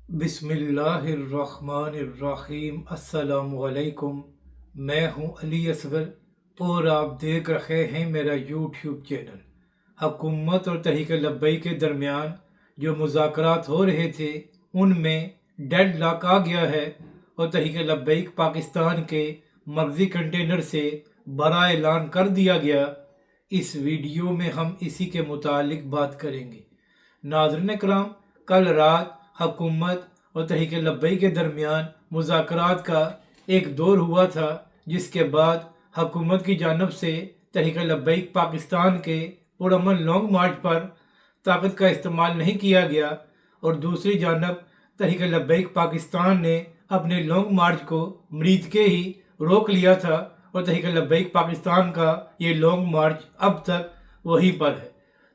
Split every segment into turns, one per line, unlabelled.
बिस्मिल्लाहिर्रहमानिर्रहीम। अस्सलाम वालेकुम। मैं हूं अली असगर और आप देख रहे हैं मेरा यूट्यूब चैनल। हुकूमत और तहरीक लब्बैक के दरमियान जो मुज़ाकरात हो रहे थे उनमें डेड लॉक आ गया है और तहरीक लब्बैक पाकिस्तान के मर्जी कंटेनर से बड़ा ऐलान कर दिया गया। इस वीडियो में हम इसी के मुतालिक बात करेंगे। नाज़रीन कराम, कल रात हुकूमत और तहरीक लब्बैक के दरमियान मुज़ाकरात का एक दौर हुआ था, जिसके बाद हुकूमत की जानब से तहरीक लब्बैक पाकिस्तान के पुरअमन लॉन्ग मार्च पर ताकत का इस्तेमाल नहीं किया गया और दूसरी जानब तहरीक लब्बैक पाकिस्तान ने अपने लॉन्ग मार्च को मरीद के ही रोक लिया था और तहरीक लब्बैक पाकिस्तान का ये लॉन्ग मार्च अब तक वहीं पर है।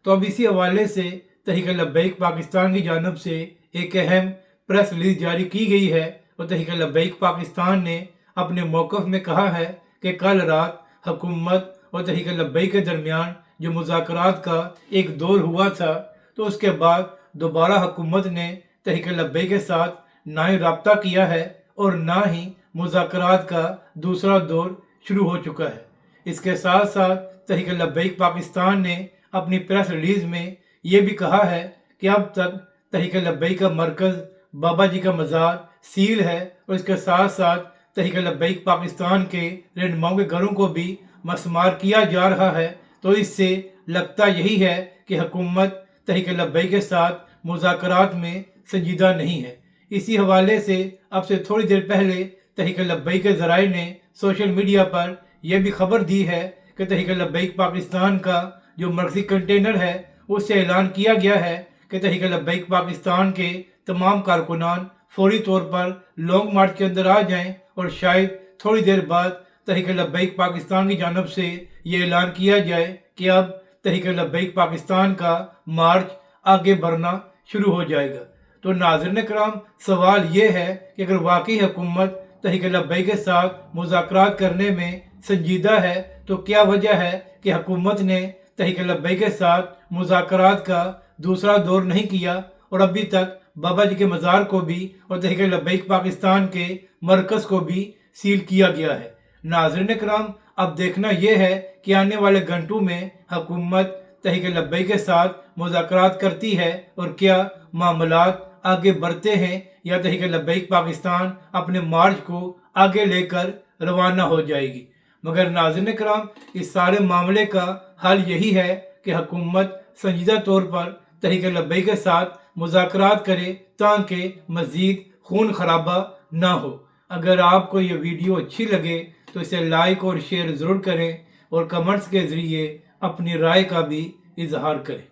तो अब इसी हवाले से तहरीक लब्बैक पाकिस्तान की जानब से एक अहम प्रेस रिलीज जारी की गई है और तहरीक लब्बैक पाकिस्तान ने अपने मौक़िफ़ में कहा है कि कल रात हुकूमत और तहरीक लब्बैक के दरमियान जो मुज़ाकरात का एक दौर हुआ था, तो उसके बाद दोबारा हुकूमत ने तहरीक लब्बैक के साथ ना ही रब्ता किया है और ना ही मुज़ाकरात का दूसरा दौर शुरू हो चुका है। इसके साथ साथ तहरीक लब्बैक पाकिस्तान ने अपनी प्रेस रिलीज़ में ये भी कहा है कि अब तक तहरीक लब्बैक का मरकज़ बाबा जी का मज़ार सील है और इसके साथ साथ तहरीक लब्बैक पाकिस्तान के रहनुमाओं के घरों को भी मसमार किया जा रहा है। तो इससे लगता यही है कि हुकूमत तहरीक लब्बैक के साथ मुज़ाकरात में संजीदा नहीं है। इसी हवाले से अब से थोड़ी देर पहले तहरीक लब्बैक के ज़राए ने सोशल मीडिया पर यह भी खबर दी है कि तहरीक लब्बैक पाकिस्तान का जो मर्कज़ी कंटेनर है उससे ऐलान किया गया है कि तहरीक लब्बैक पाकिस्तान के तमाम कारकुनान फौरी तौर पर लॉन्ग मार्च के अंदर आ जाएं और शायद थोड़ी देर बाद तहरीक लब्बैक पाकिस्तान की जानब से ये ऐलान किया जाए कि अब तहरीक लब्बैक पाकिस्तान का मार्च आगे बढ़ना शुरू हो जाएगा। तो नाज़रीन कराम, सवाल ये है कि अगर वाकई हुकूमत तहरीक लब्बैक के साथ मुज़ाकरात करने में संजीदा है तो क्या वजह है कि हुकूमत ने तहरीक लब्बैक के साथ मुज़ाकरात का दूसरा दौर नहीं किया और अभी तक बाबा जी के मज़ार को भी और तहरीक लब्बैक पाकिस्तान के मरकज़ को भी सील किया गया है। नाज़रीन कराम, अब देखना यह है कि आने वाले घंटों में हुकूमत तहरीक लब्बैक के साथ मुज़ाकरात करती है और क्या मामलात आगे बढ़ते हैं या तहरीक लब्बैक पाकिस्तान अपने मार्च को आगे लेकर रवाना हो जाएगी। मगर नाज़रीन कराम, इस सारे मामले का हल यही है कि हुकूमत संजीदा तौर पर तहरीक लब्बैक के साथ मुज़ाकरात करे ताकि मज़ीद खून खराबा ना हो। अगर आपको ये वीडियो अच्छी लगे तो इसे लाइक और शेयर ज़रूर करें और कमेंट्स के ज़रिए अपनी राय का भी इजहार करें।